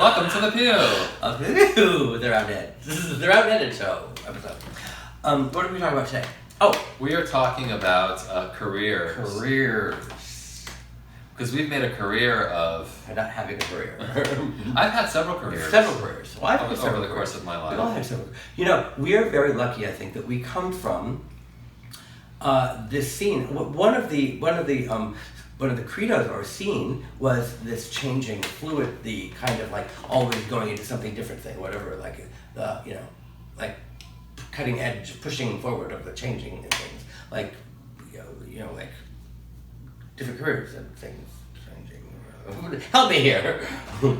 Welcome to the Peeew. Peeew, they're outdated. This is the They're Outdated show episode. What are we talking about today? Oh, we are talking about careers. Careers. Because we've made a career of... Not having a career. I've had several careers. Several careers. Well, I've had over several the course of my life. We all have several. You know, we are very lucky, I think, that we come from this scene. One of the credos of our scene was this changing, fluid, the kind of like always going into something different thing, whatever, like like cutting edge, pushing forward of the changing things, like like different careers and things changing. Help me here.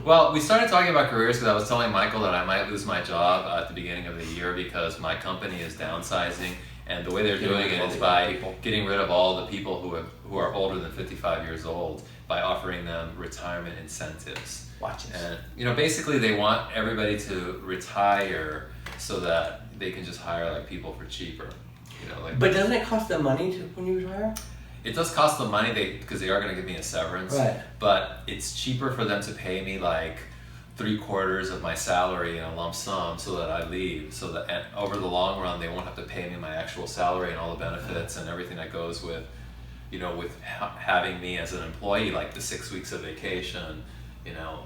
Well, we started talking about careers because I was telling Michael that I might lose my job at the beginning of the year because my company is downsizing. And the way they're doing it is by getting rid of all the people who are older than 55 years old by offering them retirement incentives. Watch this. And basically they want everybody to retire so that they can just hire like people for cheaper. But doesn't it cost them money when you retire? It does cost them money because they are going to give me a severance. Right. But it's cheaper for them to pay me like 3/4 of my salary in a lump sum so that I leave, so that over the long run they won't have to pay me my actual salary and all the benefits and everything that goes with having me as an employee, like the 6 weeks of vacation,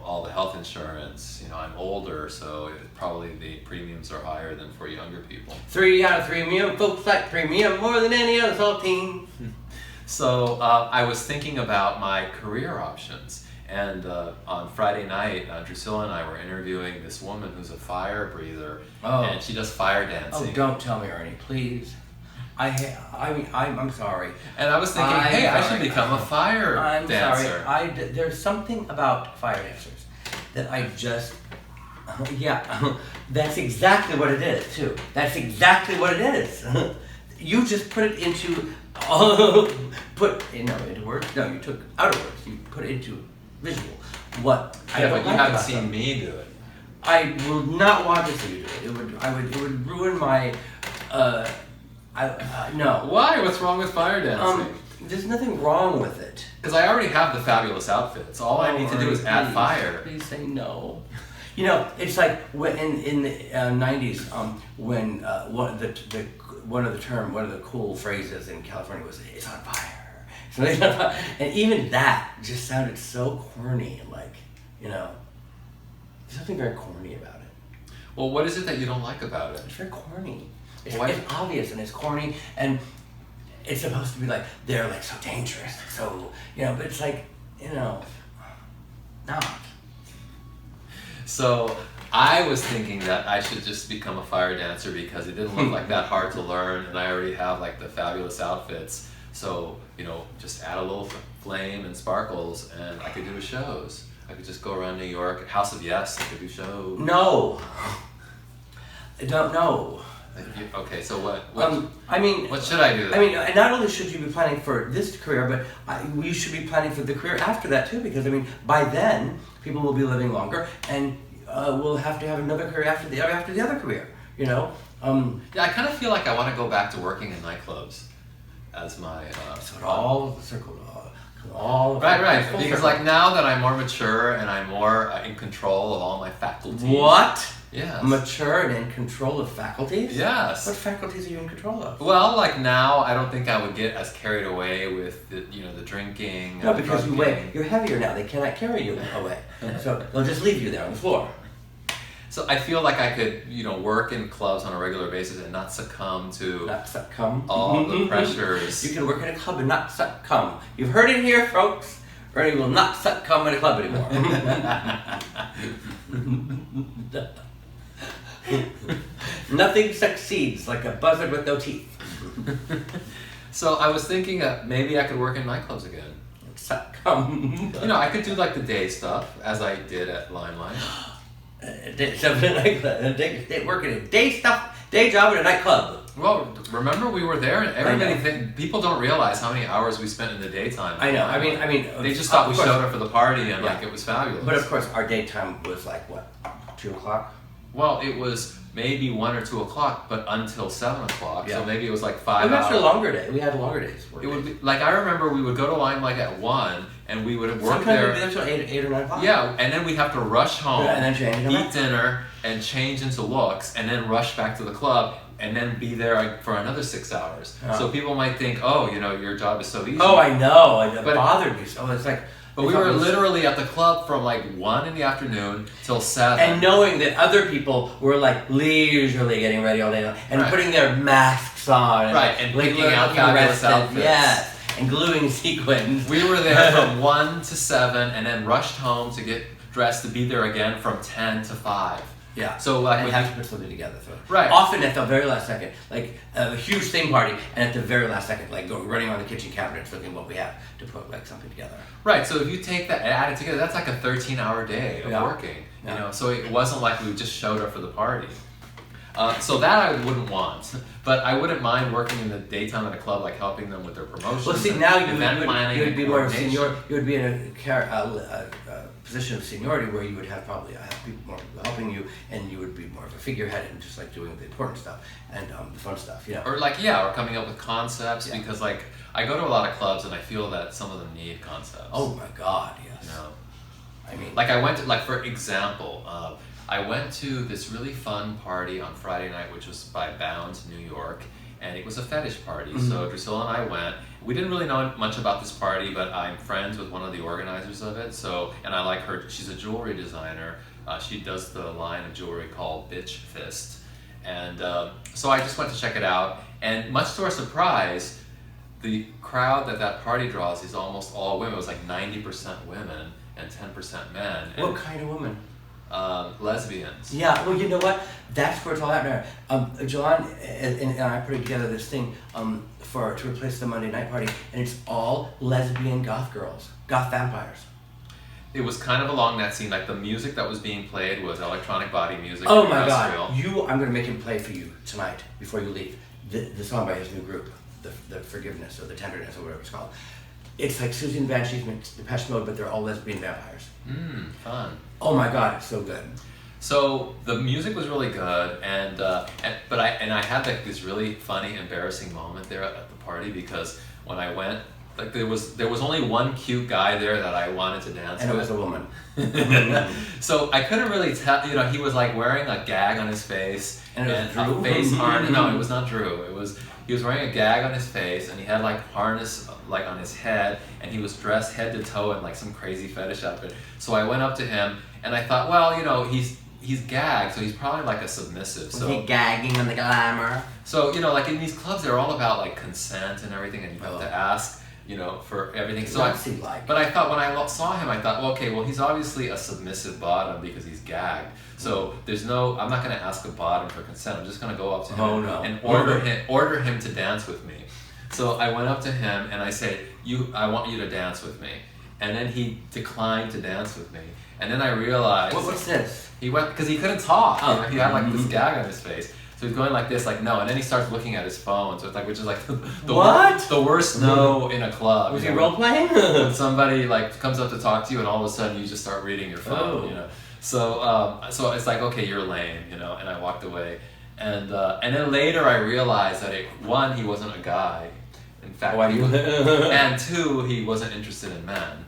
all the health insurance. I'm older, so probably the premiums are higher than for younger people. 3 out of premium, folks like premium more than any other saltine. So I was thinking about my career options. And on Friday night, Drusilla and I were interviewing this woman who's a fire breather, and she does fire dancing. Oh, don't tell me, Ernie, please. I'm sorry. And I was thinking, I should become a fire dancer. I'm sorry. There's something about fire dancers that I just, that's exactly what it is, too. That's exactly what it is. You just put it into, into words? No, you took out of words. You put it into visual. But you haven't seen me do it. I would not want to see you do it. It would ruin my. No. Why? What's wrong with fire dancing? There's nothing wrong with it. Because I already have the fabulous outfits. All I need to do is add fire. Please say no. It's like when in the 90s, when one of the cool phrases in California was "it's on fire." And even that just sounded so corny, there's something very corny about it. Well, what is it that you don't like about it? It's very corny. It's obvious and it's corny, and it's supposed to be like, they're like so dangerous, so, but it's like, not. So I was thinking that I should just become a fire dancer because it didn't look like that hard to learn, and I already have like the fabulous outfits. So, just add a little flame and sparkles and I could do shows. I could just go around New York, House of Yes, I could do shows. No. I don't know. Okay, so what what should I do then? Not only should you be planning for this career, but you should be planning for the career after that too, because, by then, people will be living longer and we'll have to have another career after the other career, Yeah, I kind of feel like I want to go back to working in nightclubs. As my so it all circled right because now that I'm more mature and I'm more in control of all my faculties. What? Yes. Mature and in control of faculties? Yes. What faculties are you in control of? Well, now I don't think I would get as carried away with the the drinking. No, because you're heavier now. They cannot carry you away, so they'll just leave you there on the floor. So I feel like I could, work in clubs on a regular basis and not succumb to all the pressures. You can work in a club and not succumb. You've heard it here, folks. Ernie will not succumb in a club anymore. Nothing succeeds like a buzzard with no teeth. So I was thinking that maybe I could work in nightclubs again. Succumb. I could do like the day stuff as I did at Limelight. Something like that. Working a day job in a nightclub. Well, remember we were there, and people don't realize how many hours we spent in the daytime. I know. I mean, they just thought we showed up for the party and it was fabulous. But of course, our daytime was like what, 2 o'clock? Well, it was maybe 1 or 2 o'clock, but until 7 o'clock. Yeah. So maybe it was like 5 We hours. had a longer day. We had longer days. It would be like, I remember we would go to Limelight at 1, and we would work Sometimes there. we'd be there till 8 or 9 o'clock. Yeah, and then we'd have to rush home, and then change. eat dinner, and change into looks, and then rush back to the club, and then be there for another 6 hours. Yeah. So people might think, oh, your job is so easy. Oh, I know. It But- bothered me so. It's like. But we were literally at the club from like 1 in the afternoon till 7. And knowing that other people were like leisurely getting ready all day long and Right. putting their masks on. And like, picking out looking fabulous rested, outfits. Yes, and gluing sequins. We were there from 1 to 7, and then rushed home to get dressed to be there again from 10 to 5. Yeah. So like and when have you- to put something together. So Right. Often at the very last second, like a huge theme party, and at the very last second, like running around the kitchen cabinets looking what we have to put like something together. Right, so if you take that and add it together, that's like a 13-hour day of Yeah. working. Yeah. You know, so it wasn't like we just showed up for the party. So that I wouldn't want, but I wouldn't mind working in the daytime at a club, like helping them with their promotions. Well, see, and now event planning you would and be more of a coordination. senior. You would be in a position of seniority where you would have probably have people more helping you, and you would be more of a figurehead and just like doing the important stuff and the fun stuff. You know. Or or coming up with concepts, Yeah. because like I go to a lot of clubs and I feel that some of them need concepts. Oh my God, yes. You know? I mean, Like I went to, like for example, I went to this really fun party on Friday night, which was by Bounds, New York, and it was a fetish party. Mm-hmm. So Drusilla and I went. We didn't really know much about this party, but I'm friends with one of the organizers of it. So, and I like her. She's a jewelry designer. She does the line of jewelry called Bitch Fist, and so I just went to check it out. And much to our surprise, the crowd that party draws is almost all women. It was like 90% women and 10% men. And, what kind of woman? lesbians. Yeah, well, you know what? That's where it's all at now. John and I put together this thing to replace the Monday night party, and it's all lesbian goth girls, goth vampires. It was kind of along that scene. Like the music that was being played was electronic body music. Oh and my industrial. God! I'm going to make him play for you tonight before you leave. The song by his new group, the Forgiveness or the Tenderness or whatever it's called. It's like Susie and Banshees mixed Depeche Mode, but they're all lesbian vampires. Fun. Oh my God, it's so good. So the music was really good, but I had like this really funny, embarrassing moment there at the party, because when I went, like there was only one cute guy there that I wanted to dance And it with. was a woman. So I couldn't really tell. You know, he was like wearing a gag on his face And it was a Drew? face harness. No, it was not Drew. He was wearing a gag on his face, and he had like harness like on his head, and he was dressed head to toe in like some crazy fetish outfit. So I went up to him, and I thought, well, you know, he's gagged, so he's probably like a submissive. Was So he gagging on the glamour? so you know, like in these clubs, they're all about like consent and everything, and you have to ask, you know, for everything. So but I thought when I saw him, I thought, well, okay, well, he's obviously a submissive bottom because he's gagged. So I'm not going to ask a bottom for consent. I'm just going to go up to him and order him to dance with me. So I went up to him and I said, I want you to dance with me. And then he declined to dance with me. And then I realized What's this? he went because he couldn't talk. Oh. You know, he had like this gag on his face. So he's going like this, like no, and then he starts looking at his phone. So it's like, which is like the worst no in a club. Was you he know, role playing? when somebody like comes up to talk to you, and all of a sudden you just start reading your phone. Oh. You know, so it's like, okay, you're lame, you know. And I walked away, and then later I realized that he wasn't a guy. In fact, and two, he wasn't interested in men.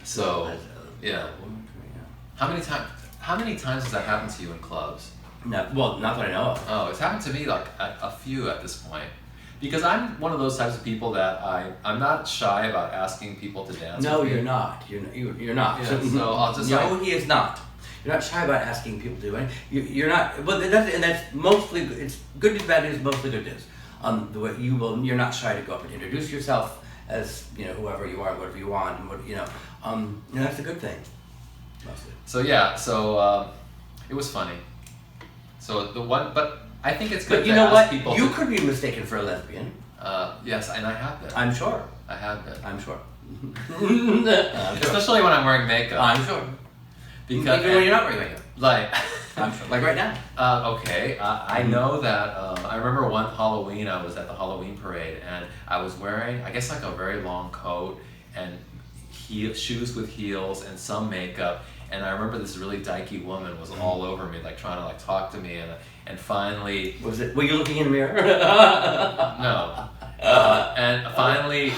So yeah. How many times has that happened to you in clubs? No, well, not that I know of. Oh, it's happened to me like a few at this point. Because I'm one of those types of people that I'm not shy about asking people to dance. No, with me. you're not. You're not. Yeah, so I'll just no, he is not. You're not shy about asking people to do anything. You're not. Well, that's mostly. It's good news, bad news, mostly good news. The way you're not shy to go up and introduce yourself as whoever you are, whatever you want, and what that's a good thing. Mostly. So yeah, it was funny. So but I think it's good But you to know ask what? people. You could be mistaken for a lesbian. Yes, and I have been. I'm sure. I have been. I'm sure. Especially when I'm wearing makeup. I'm sure. Because even when you're not wearing makeup. Like. I'm sure. Like right now. Okay, I know that. I remember one Halloween, I was at the Halloween parade, and I was wearing, I guess, like a very long coat, and shoes with heels and some makeup. And I remember this really dykey woman was all over me, like trying to like talk to me, and finally. Were you looking in the mirror? No. And finally,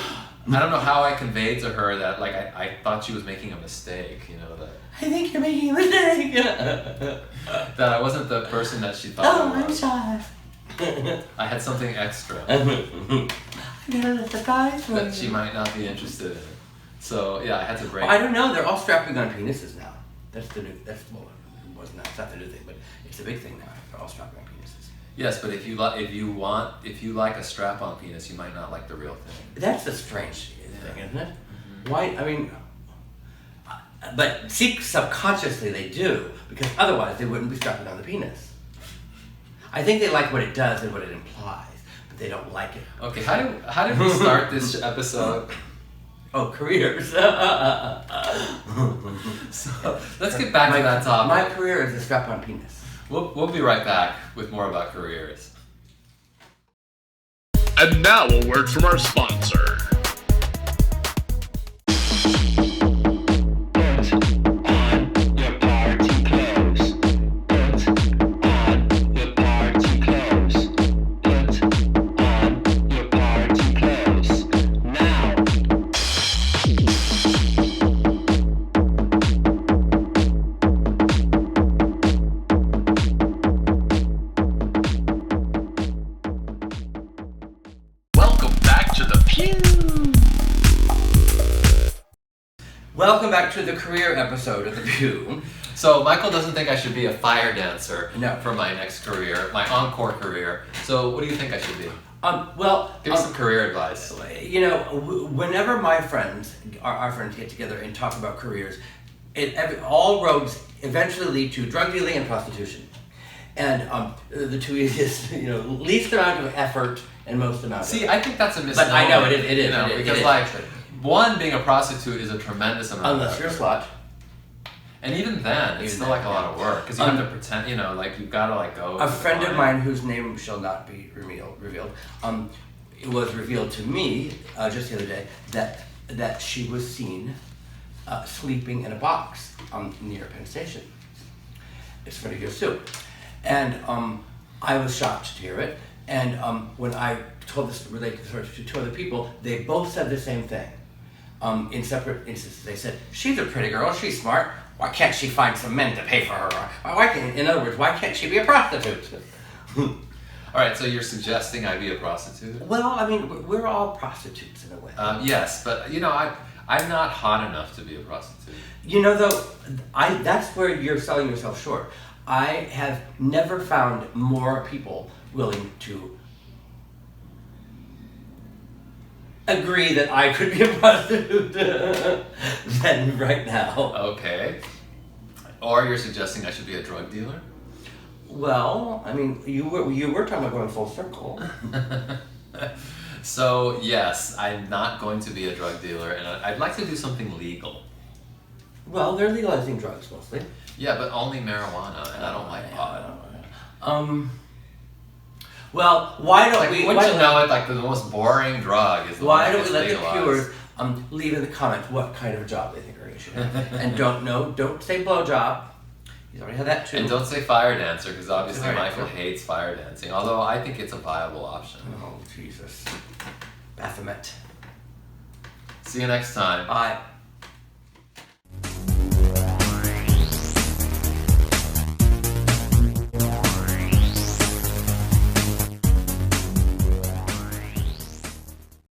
I don't know how I conveyed to her that like I thought she was making a mistake, you know, that I think you're making a mistake. that I wasn't the person that she thought I was. I'm shy. I had something extra I got a surprise for that you. she might not be interested in. So yeah, I had to break. I don't know. They're all strapping on penises now. That's the new. That's well, it wasn't that. It's not the new thing, but it's the big thing now. They're all strapping on penises. Yes, but if you like a strap-on penis, you might not like the real thing. That's a strange thing, isn't it? Why? I mean, but see, subconsciously they do, because otherwise they wouldn't be strapping on the penis. I think they like what it does and what it implies, but they don't like it. Okay, how did we start this episode? Oh, careers. So let's get back to that topic. My career is a strap-on penis. We'll be right back with more about careers. And now a word from our sponsor. Welcome back to the career episode of the Peew. So Michael doesn't think I should be a fire dancer No. for my next career, my encore career. So what do you think I should be? Give me some career advice. You know, whenever my friends, our friends get together and talk about careers, all roads eventually lead to drug dealing and prostitution. And the two easiest, least amount of effort and most amount of See, I think that's a misnomer. But I know, it is. Because one, being a prostitute is a tremendous amount Unless of you're a effort. slut. And even then, it's still like a lot of work, because you have to pretend, like you've got to like go. A friend of mine, whose name shall not be revealed, it was revealed to me just the other day that she was seen sleeping in a box near Penn Station. It's for your soup, and I was shocked to hear it. And when I told this related to two other people, they both said the same thing. In separate instances, they said, "She's a pretty girl. She's smart. Why can't she find some men to pay for her? In other words, why can't she be a prostitute?" All right, so you're suggesting I be a prostitute? Well, I mean, we're all prostitutes in a way. Yes, but I'm not hot enough to be a prostitute. Though, that's where you're selling yourself short. I have never found more people willing to agree that I could be a prostitute than right now. Okay. Or you're suggesting I should be a drug dealer? Well, I mean, you were talking about going full circle. So, yes, I'm not going to be a drug dealer, and I'd like to do something legal. Well, they're legalizing drugs mostly. Yeah, but only marijuana, and I don't like pot. Well, why don't we? Wouldn't you know it? Like the most boring drug is the one Why that don't we gets let the legalized. Pewers leave in the comments what kind of job they think Ernie should have, and don't say blowjob. He's already had that too. And don't say fire dancer, because obviously Fire Michael dancer. hates fire dancing. Although I think it's a viable option. Oh Jesus, Baphomet. See you next time. Bye.